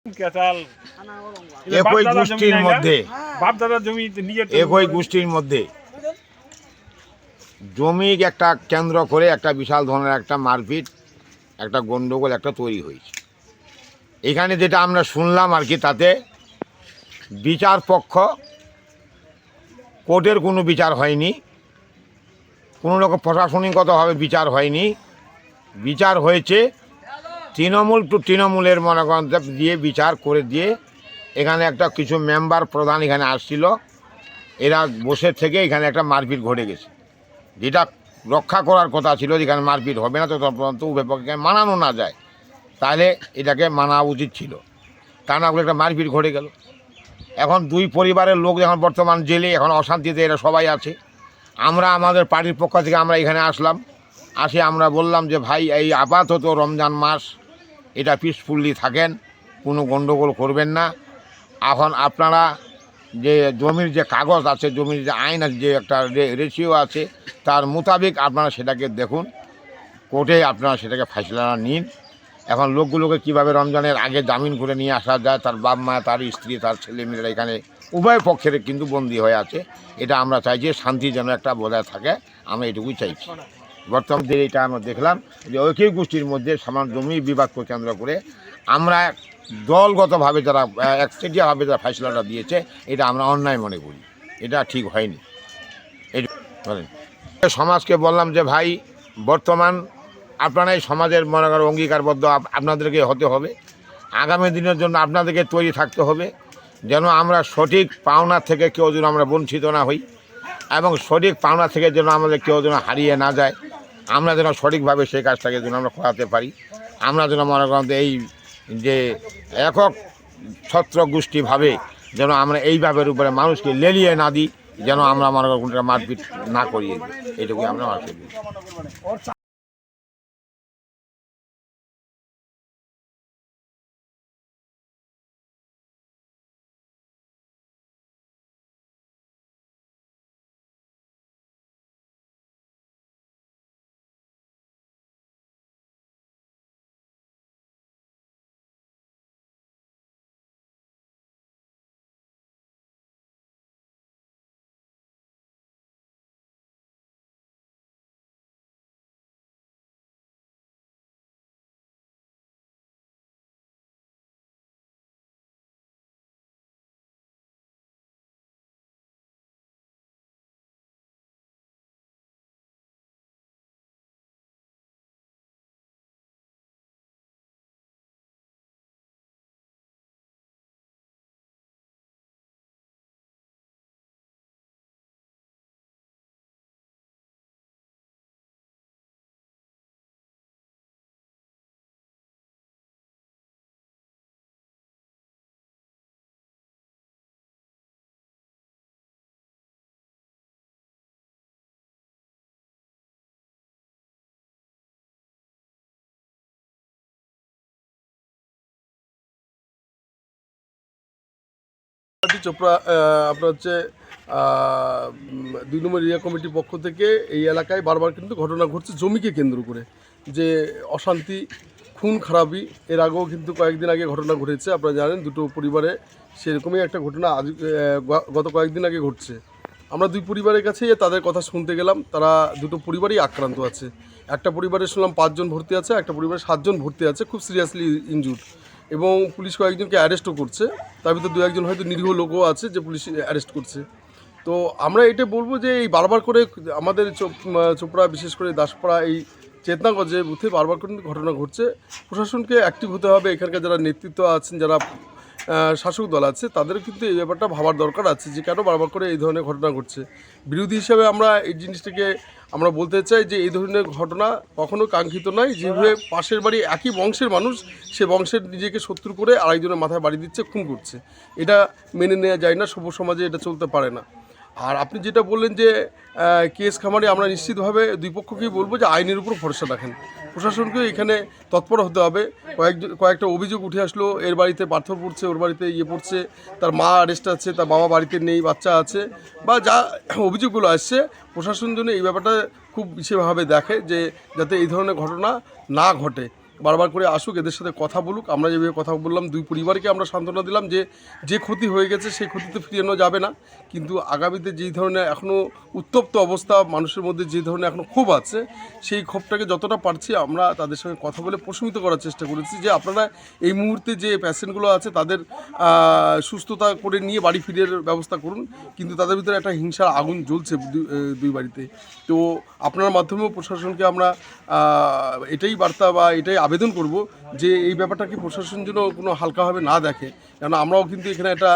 একই গোষ্ঠীর মধ্যে জমি একটা কেন্দ্র করে একটা বিশাল ধরনের একটা মারপিট, একটা গন্ডগোল একটা তৈরি হয়েছে। এখানে যেটা আমরা শুনলাম আর কি, তাতে বিচার পক্ষ কোর্টের কোনো বিচার হয়নি, কোনো রকম প্রশাসনিকগতভাবে বিচার হয়নি। বিচার হয়েছে তৃণমূল টু তৃণমূলের মনে করেন দিয়ে বিচার করে দিয়ে এখানে একটা কিছু মেম্বার প্রধান এখানে আসছিল, এরা বসে থেকে এখানে একটা মারপিট ঘটে গেছে। যেটা রক্ষা করার কথা ছিল, যেখানে মারপিট হবে না তত পর্যন্ত উভয় পক্ষকে মানানো না যায়, তাহলে এটাকে মানা উচিত ছিল। তা না বলে একটা মারপিট ঘটে গেল। এখন দুই পরিবারের লোক এখন বর্তমান জেলে, এখন অশান্তিতে এরা সবাই আছে। আমরা আমাদের পার্টির পক্ষ থেকে আমরা এখানে আসলাম, আসে আমরা বললাম যে ভাই, এই আপাতত রমজান মাস এটা পিসফুলি থাকেন, কোনো গণ্ডগোল করবেন না। এখন আপনারা যে জমির যে কাগজ আছে, জমির যে আইন আছে, যে একটা রেশিও আছে, তার মোতাবেক আপনারা সেটাকে দেখুন, কোর্টে আপনারা সেটাকে ফয়সালা নিন। এখন লোকগুলোকে কীভাবে রমজানের আগে জামিন করে নিয়ে আসা যায়, তার বাপ মা, তার স্ত্রী, তার ছেলেমেয়েরা এখানে উভয় পক্ষের কিন্তু বন্দী হয়ে আছে। এটা আমরা চাইছি শান্তি যেন একটা বজায় থাকে, আমরা এটুকুই চাইছি। বর্তমান যে এটা আমরা দেখলাম যে একই গোষ্ঠীর মধ্যে সামান্য জমি বিবাদকে কেন্দ্র করে আমরা দলগতভাবে যারা একচেটিয়াভাবে যারা ফয়সালাটা দিয়েছে, এটা আমরা অন্যায় মনে করি, এটা ঠিক হয়নি। এই সমাজকে বললাম যে ভাই, বর্তমান আপনারা এই সমাজের মনে করেন অঙ্গীকারবদ্ধ, আপনাদেরকে হতে হবে। আগামী দিনের জন্য আপনাদেরকে তৈরি থাকতে হবে, যেন আমরা সঠিক পাওনা থেকে কেউ যেন আমরা বঞ্চিত না হই, এবং সঠিক পাওনা থেকে যেন আমাদের কেউ যেন হারিয়ে না যায়। আমরা যেন সঠিকভাবে সেই কাজটাকে যেন আমরা করাতে পারি। আমরা যেন মনে করেন এই যে একক ছত্র গোষ্ঠীভাবে যেন আমরা এইভাবের উপরে মানুষকে লেলিয়ে না দিই, যেন আমরা মনে করেন কোনটা মারপিট না করিয়ে দিই, এইটুকুই আমরা আশা করি। চোপড়া আপনার হচ্ছে 2 নম্বর এরিয়া কমিটির পক্ষ থেকে এই এলাকায় বারবার কিন্তু ঘটনা ঘটছে জমিকে কেন্দ্র করে, যে অশান্তি, খুন খারাপি। এর আগেও কিন্তু কয়েকদিন আগে ঘটনা ঘটেছে, আপনারা জানেন, দুটো পরিবারে সেরকমই একটা ঘটনা আজ গত কয়েকদিন আগে ঘটছে। আমরা দুই পরিবারের কাছে তাদের কথা শুনতে গেলাম, তারা দুটো পরিবারই আক্রান্ত আছে। একটা পরিবারে শুনলাম 5 জন ভর্তি আছে, একটা পরিবারে 7 জন ভর্তি আছে, খুব সিরিয়াসলি ইনজুর্ড, এবং পুলিশ কয়েকজনকে অ্যারেস্টও করছে। তার ভিতর 2-1 হয়তো নিরীহ লোকও আছে যে পুলিশ অ্যারেস্ট করছে। তো আমরা এটা বলবো যে এই বারবার করে আমাদের চোপড়া, বিশেষ করে দাসপাড়া, এই চেতনাগঞ্জে বুথে বারবার করে ঘটনা ঘটছে। প্রশাসনকে অ্যাক্টিভ হতে হবে, এখানকার যারা নেতৃত্ব আছেন, যারা শাসক দল আছে, তাদেরও কিন্তু এই ব্যাপারটা ভাবার দরকার আছে যে কেন বারবার করে এই ধরনের ঘটনা ঘটছে। বিরোধী হিসাবে আমরা এই জিনিসটাকে আমরা বলতে চাই যে এই ধরনের ঘটনা কখনো কাঙ্ক্ষিত নয়। যেভাবে পাশের বাড়ি একই বংশের মানুষ, সে বংশের নিজেকে শত্রু করে আরেকজনের মাথায় বাড়ি দিচ্ছে, খুন করছে, এটা মেনে নেওয়া যায় না, সভ্য সমাজে এটা চলতে পারে না। আর আপনি যেটা বললেন যে কেস খামারে, আমরা নিশ্চিতভাবে দুই পক্ষকেই বলবো যে আইনের উপর ভরসা রাখেন। প্রশাসনকে এখানে তৎপর হতে হবে। কয়েকটা অভিযোগ উঠে আসলো, এর বাড়িতে পাথর পড়ছে, ওর বাড়িতে পড়ছে, তার মা আরেস্ট আছে, তার বাবা বাড়িতে নেই, বাচ্চা আছে, বা যা অভিযোগগুলো আসছে, প্রশাসন জন্য এই ব্যাপারটা খুব বিশেষভাবে দেখে যে যাতে এই ধরনের ঘটনা না ঘটে। বারবার করে আসুক, এদের সাথে কথা বলুক। আমরা যেভাবে কথা বললাম, দুই পরিবারকে আমরা সান্ত্বনা দিলাম যে যে ক্ষতি হয়ে গেছে সেই ক্ষতিতে ফিরিয়ে নেওয়া যাবে না, কিন্তু আগামীতে যেই ধরনের এখনও উত্তপ্ত অবস্থা, মানুষের মধ্যে যে ধরনের এখনও ক্ষোভ আছে, সেই ক্ষোভটাকে যতটা পারছি আমরা তাদের সঙ্গে কথা বলে প্রশমিত করার চেষ্টা করেছি যে আপনারা এই মুহূর্তে যে পেশেন্টগুলো আছে তাদের সুস্থতা করে নিয়ে বাড়ি ফিরের ব্যবস্থা করুন, কিন্তু তাদের ভিতরে একটা হিংসার আগুন জ্বলছে দুই বাড়িতে। তো আপনার মাধ্যমেও প্রশাসনকে আমরা এটাই বার্তা বা এটাই আবেদন করব যে এই ব্যাপারটাকে প্রশাসন যেন কোনো হালকাভাবে না দেখে, কেন আমরাও কিন্তু এখানে একটা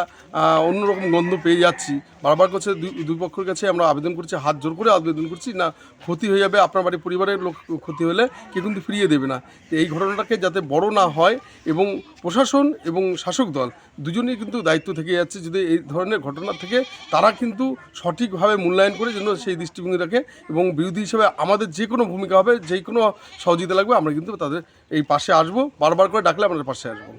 অন্যরকম গন্ধ পেয়ে যাচ্ছি। বারবার কাছে দুই পক্ষের কাছে আমরা আবেদন করছি, হাত জোর করে আবেদন করছি, না ক্ষতি হয়ে যাবে, আপনার বাড়ির পরিবারের লোক ক্ষতি হলে কেউ কিন্তু ফিরিয়ে দেবে না। তো এই ঘটনাটাকে যাতে বড় না হয়, এবং প্রশাসন এবং শাসক দল দুজনেই কিন্তু দায়িত্ব থেকে যাচ্ছে যদি এই ধরনের ঘটনা থেকে তারা কিন্তু সঠিকভাবে মূল্যায়ন করে যেন সেই দৃষ্টিভঙ্গি রাখে, এবং বিরোধী হিসেবে আমাদের যে কোনো ভূমিকা হবে, যে কোনো সহযোগিতা লাগবে, আমরা কিন্তু তাদের এই পাশে আসবো, বারবার করে ডাকলে আমাদের পাশে আসবো।